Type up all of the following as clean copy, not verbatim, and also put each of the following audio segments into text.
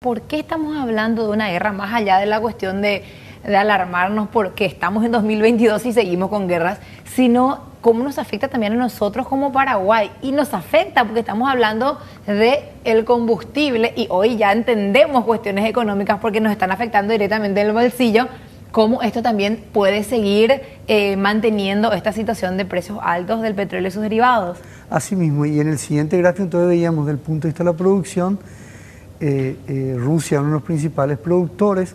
¿por qué estamos hablando de una guerra más allá de la cuestión de alarmarnos porque estamos en 2022 y seguimos con guerras, sino cómo nos afecta también a nosotros como Paraguay? Y nos afecta porque estamos hablando del combustible y hoy ya entendemos cuestiones económicas porque nos están afectando directamente el bolsillo, cómo esto también puede seguir manteniendo esta situación de precios altos del petróleo y sus derivados. Así mismo, y en el siguiente gráfico entonces veíamos desde el punto de vista de la producción, Rusia, uno de los principales productores.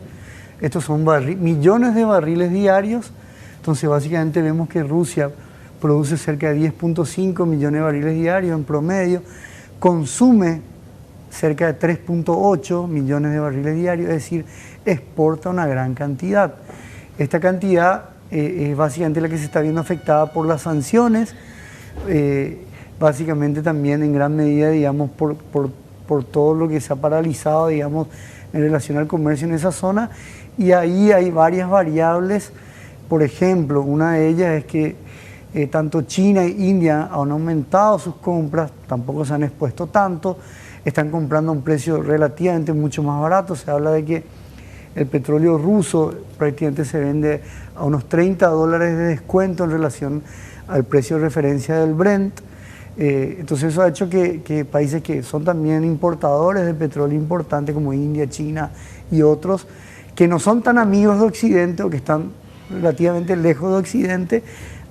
Estos son millones de barriles diarios. Entonces básicamente vemos que Rusia produce cerca de 10.5 millones de barriles diarios en promedio, consume cerca de 3.8 millones de barriles diarios, es decir, exporta una gran cantidad. Esta cantidad es básicamente la que se está viendo afectada por las sanciones, básicamente también en gran medida, digamos, por todo lo que se ha paralizado, digamos, en relación al comercio en esa zona. Y ahí hay varias variables. Por ejemplo, una de ellas es que tanto China e India han aumentado sus compras, tampoco se han expuesto tanto, están comprando a un precio relativamente mucho más barato. Se habla de que el petróleo ruso prácticamente se vende a unos $30 de descuento en relación al precio de referencia del Brent. Entonces eso ha hecho que países que son también importadores de petróleo importantes como India, China y otros, que no son tan amigos de Occidente o que están relativamente lejos de Occidente,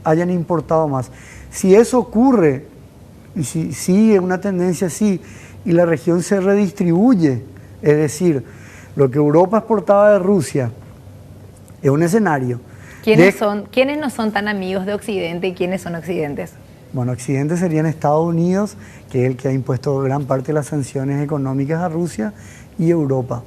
hayan importado más. Si eso ocurre, y si sigue una tendencia así, y la región se redistribuye, es decir, lo que Europa exportaba de Rusia es un escenario. ¿Quiénes no son tan amigos de Occidente y quiénes son occidentes? Bueno, Occidente serían Estados Unidos, que es el que ha impuesto gran parte de las sanciones económicas a Rusia, y Europa.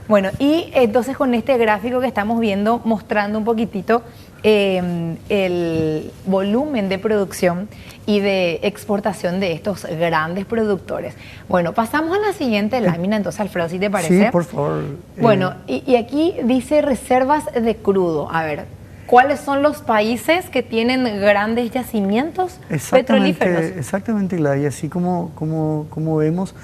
Bueno, y entonces con este gráfico que estamos viendo, mostrando un poquitito el volumen de producción y de exportación de estos grandes productores. Bueno, pasamos a la siguiente lámina, entonces, Alfredo, si te parece. Sí, por favor. Bueno, y aquí dice reservas de crudo. A ver, ¿cuáles son los países que tienen grandes yacimientos petrolíferos? Exactamente, y así como vemos,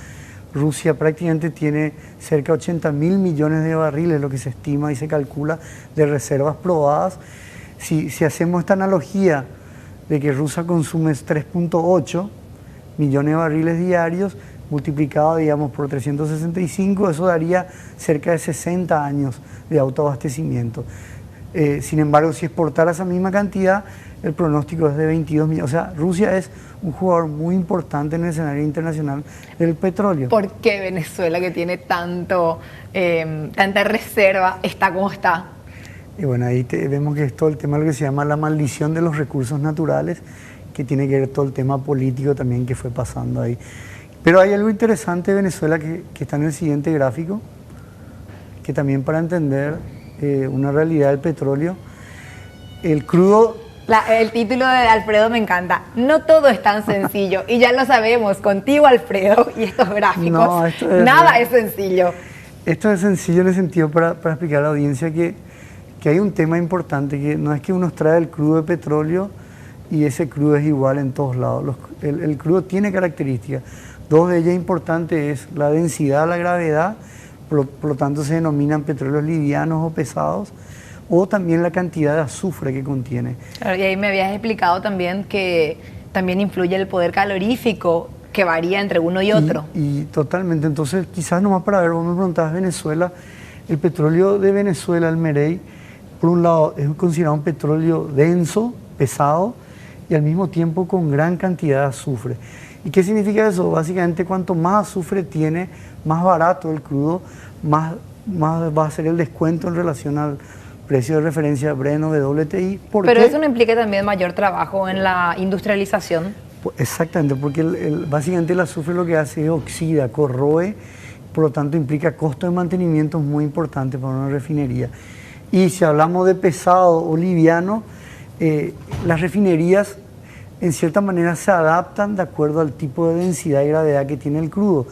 Rusia prácticamente tiene cerca de 80.000 millones de barriles, lo que se estima y se calcula, de reservas probadas. Si hacemos esta analogía de que Rusia consume 3.8 millones de barriles diarios, multiplicado, digamos, por 365, eso daría cerca de 60 años de autoabastecimiento. Sin embargo, si exportara esa misma cantidad, el pronóstico es de 22 millones. O sea, Rusia es un jugador muy importante en el escenario internacional del petróleo. ¿Por qué Venezuela, que tiene tanta reserva, está como está? Y bueno, ahí vemos que es todo el tema de lo que se llama la maldición de los recursos naturales, que tiene que ver todo el tema político también que fue pasando ahí. Pero hay algo interesante de Venezuela que está en el siguiente gráfico, que también para entender una realidad del petróleo, el crudo... El título de Alfredo me encanta. No todo es tan sencillo. Y ya lo sabemos, contigo, Alfredo, y estos gráficos. Nada es sencillo. Esto es sencillo en el sentido para explicar a la audiencia que hay un tema importante, que no es que uno extrae el crudo de petróleo y ese crudo es igual en todos lados. El crudo tiene características. Dos de ellas importantes es la densidad, la gravedad, por lo tanto se denominan petróleos livianos o pesados, o también la cantidad de azufre que contiene. Claro, y ahí me habías explicado también que también influye el poder calorífico, que varía entre uno y otro. Y totalmente, entonces quizás nomás para ver, vos me preguntabas Venezuela, el petróleo de Venezuela, el Merey, por un lado es considerado un petróleo denso, pesado, y al mismo tiempo con gran cantidad de azufre. ¿Y qué significa eso? Básicamente cuanto más azufre tiene, más barato el crudo, más va a ser el descuento en relación al precio de referencia Brent o WTI. Pero eso no implica también mayor trabajo en la industrialización. Exactamente, porque básicamente el azufre lo que hace es oxida, corroe, por lo tanto implica costo de mantenimiento muy importante para una refinería. Y si hablamos de pesado o liviano, las refinerías en cierta manera se adaptan de acuerdo al tipo de densidad y gravedad que tiene el crudo.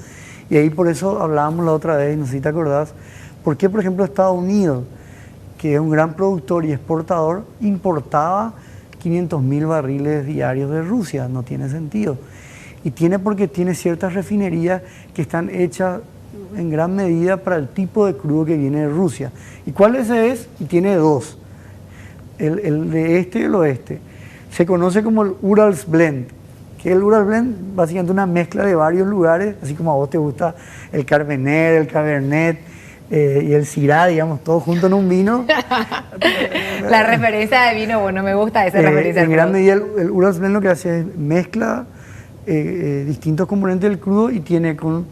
Y ahí por eso hablábamos la otra vez, no sé si te acordás, por qué por ejemplo Estados Unidos, que es un gran productor y exportador, importaba 500.000 barriles diarios de Rusia. No tiene sentido. Y porque tiene ciertas refinerías que están hechas en gran medida para el tipo de crudo que viene de Rusia. ¿Y cuál ese es? Y tiene dos, el de este y el oeste. Se conoce como el Urals Blend, que el Urals Blend básicamente una mezcla de varios lugares, así como a vos te gusta el Carmener, el Cabernet y el Syrah, digamos, todos juntos en un vino. La referencia de vino, bueno, me gusta esa referencia. En gran medida el Urals Blend lo que hace es mezcla distintos componentes del crudo y tiene con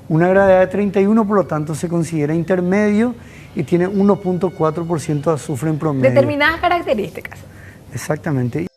una gravedad de 31, por lo tanto se considera intermedio y tiene 1.4% de azufre en promedio. Determinadas características. Exactamente.